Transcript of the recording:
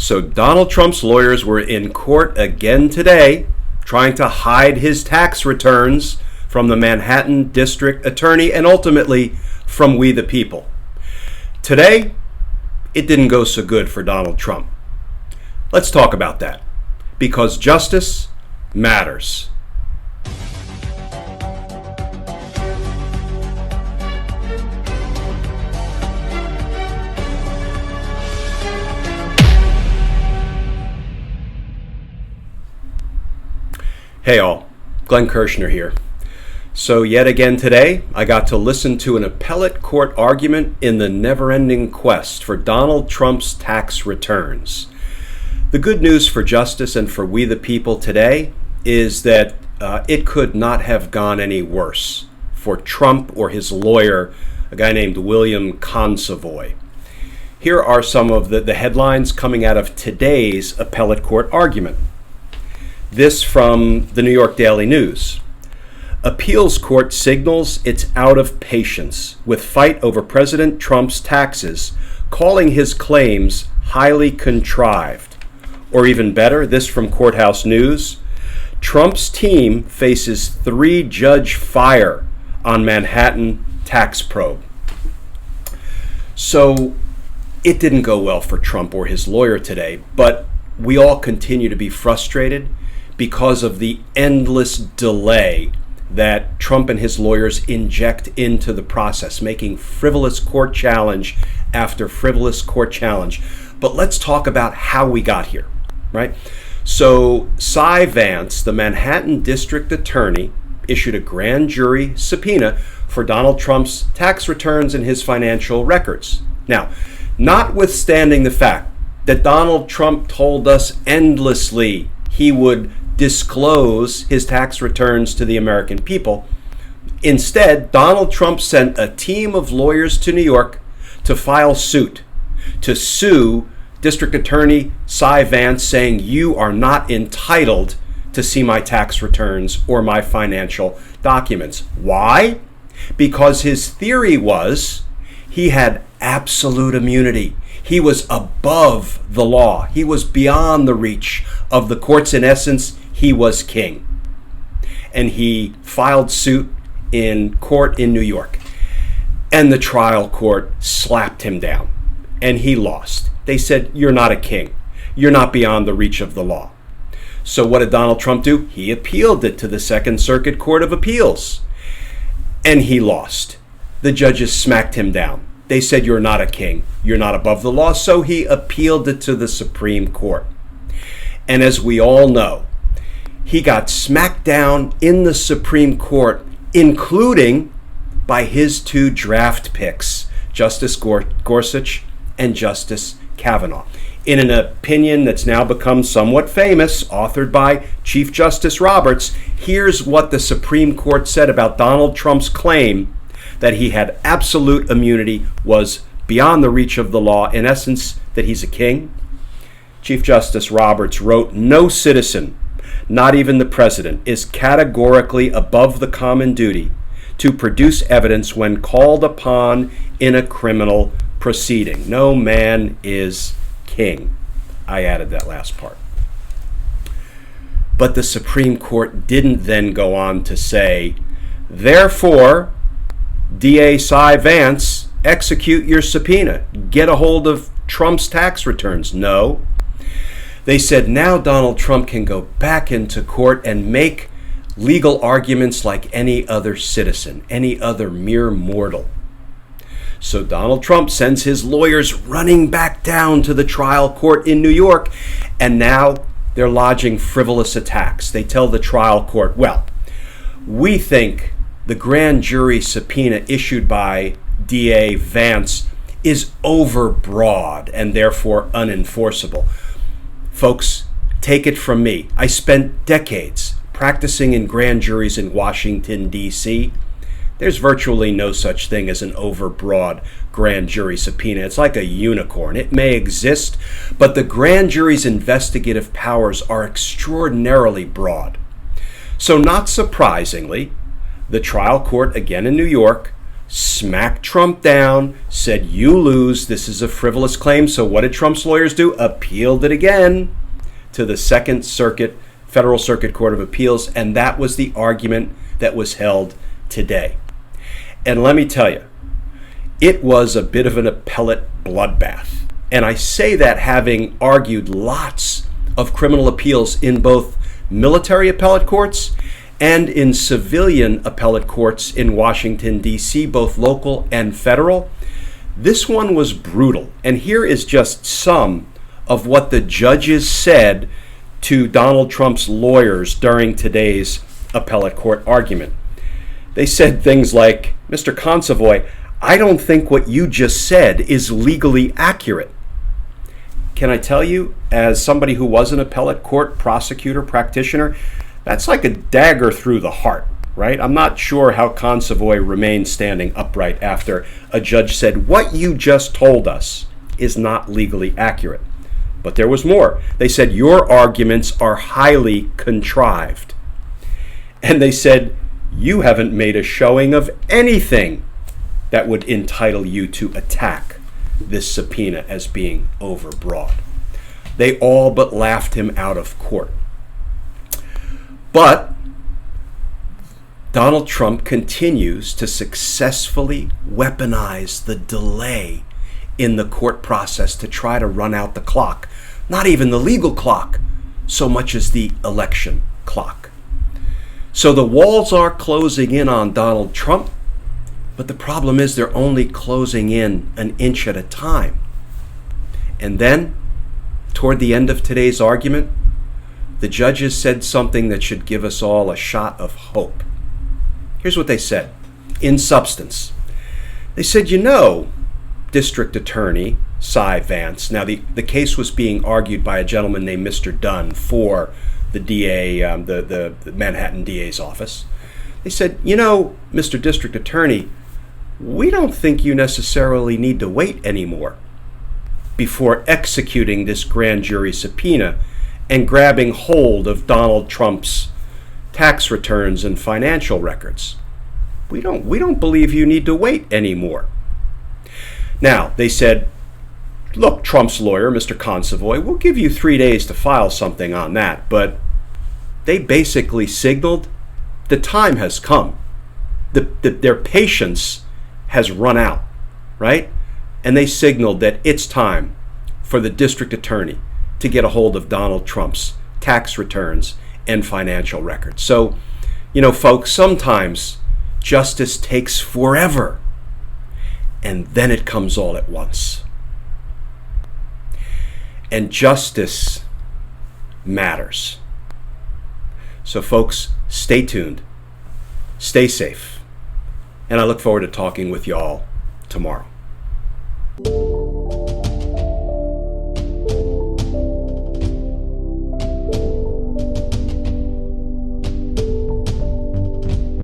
So Donald Trump's lawyers were in court again today trying to hide his tax returns from the Manhattan District Attorney and ultimately from we the people. Today, it didn't go so good for Donald Trump. Let's talk about that, because justice matters. Hey all, Glenn Kirshner here. So yet again today, I got to listen to an appellate court argument in the never-ending quest for Donald Trump's tax returns. The good news for justice and for we the people today is that it could not have gone any worse for Trump or his lawyer, a guy named William Consovoy. Here are some of the headlines coming out of today's appellate court argument. This from the New York Daily News. Appeals court signals it's out of patience with fight over President Trump's taxes, calling his claims highly contrived. Or even better, this from Courthouse News. Trump's team faces 3-judge fire on Manhattan tax probe. So it didn't go well for Trump or his lawyer today, but we all continue to be frustrated because of the endless delay that Trump and his lawyers inject into the process, making frivolous court challenge after frivolous court challenge. But let's talk about how we got here, right? So Vance, the Manhattan District Attorney, issued a grand jury subpoena for Donald Trump's tax returns and his financial records. Now, notwithstanding the fact that Donald Trump told us endlessly he would disclose his tax returns to the American people, instead, Donald Trump sent a team of lawyers to New York to file suit, to sue District Attorney Vance, saying you are not entitled to see my tax returns or my financial documents. Why? Because his theory was he had absolute immunity. He was above the law. He was beyond the reach of the courts. In essence, he was king. And he filed suit in court in New York. And the trial court slapped him down. And he lost. They said, you're not a king. You're not beyond the reach of the law. So what did Donald Trump do? He appealed it to the Second Circuit Court of Appeals. And he lost. The judges smacked him down. They said, you're not a king. You're not above the law. So he appealed it to the Supreme Court. And as we all know, he got smacked down in the Supreme Court, including by his 2 draft picks, Justice Gorsuch and Justice Kavanaugh. In an opinion that's now become somewhat famous, authored by Chief Justice Roberts, here's what the Supreme Court said about Donald Trump's claim that he had absolute immunity, was beyond the reach of the law, in essence, that he's a king. Chief Justice Roberts wrote, no citizen, not even the president, is categorically above the common duty to produce evidence when called upon in a criminal proceeding. No man is king. I added that last part. But the Supreme Court didn't then go on to say, therefore, DA Vance, execute your subpoena. Get a hold of Trump's tax returns. No. They said now Donald Trump can go back into court and make legal arguments like any other citizen, any other mere mortal. So Donald Trump sends his lawyers running back down to the trial court in New York, and now they're lodging frivolous attacks. They tell the trial court, well, we think the grand jury subpoena issued by DA Vance is overbroad and therefore unenforceable. Folks, take it from me. I spent decades practicing in grand juries in Washington, D.C. There's virtually no such thing as an overbroad grand jury subpoena. It's like a unicorn. It may exist, but the grand jury's investigative powers are extraordinarily broad. So not surprisingly, the trial court, again in New York, smacked Trump down, said, you lose, this is a frivolous claim. So what did Trump's lawyers do? Appealed it again to the Second Circuit, Federal Circuit Court of Appeals, and that was the argument that was held today. And let me tell you, it was a bit of an appellate bloodbath. And I say that having argued lots of criminal appeals in both military appellate courts and in civilian appellate courts in Washington, D.C., both local and federal. This one was brutal. And here is just some of what the judges said to Donald Trump's lawyers during today's appellate court argument. They said things like, Mr. Consovoy, I don't think what you just said is legally accurate. Can I tell you, as somebody who was an appellate court prosecutor, practitioner, that's like a dagger through the heart, right? I'm not sure how Consovoy remained standing upright after a judge said, what you just told us is not legally accurate. But there was more. They said, your arguments are highly contrived. And they said, you haven't made a showing of anything that would entitle you to attack this subpoena as being overbroad. They all but laughed him out of court. But Donald Trump continues to successfully weaponize the delay in the court process to try to run out the clock. Not even the legal clock, so much as the election clock. So the walls are closing in on Donald Trump, but the problem is they're only closing in an inch at a time. And then, toward the end of today's argument, the judges said something that should give us all a shot of hope. Here's what they said, in substance. They said, District Attorney Cy Vance, now the case was being argued by a gentleman named Mr. Dunn for the DA, the Manhattan DA's office. They said, Mr. District Attorney, we don't think you necessarily need to wait anymore before executing this grand jury subpoena and grabbing hold of Donald Trump's tax returns and financial records. We don't believe you need to wait anymore. Now, they said, look, Trump's lawyer, Mr. Consovoy, we'll give you 3 days to file something on that, but they basically signaled the time has come. Their patience has run out, right? And they signaled that it's time for the district attorney to get a hold of Donald Trump's tax returns and financial records. So, folks, sometimes justice takes forever, and then it comes all at once. And justice matters. So, folks, stay tuned, stay safe, and I look forward to talking with y'all tomorrow.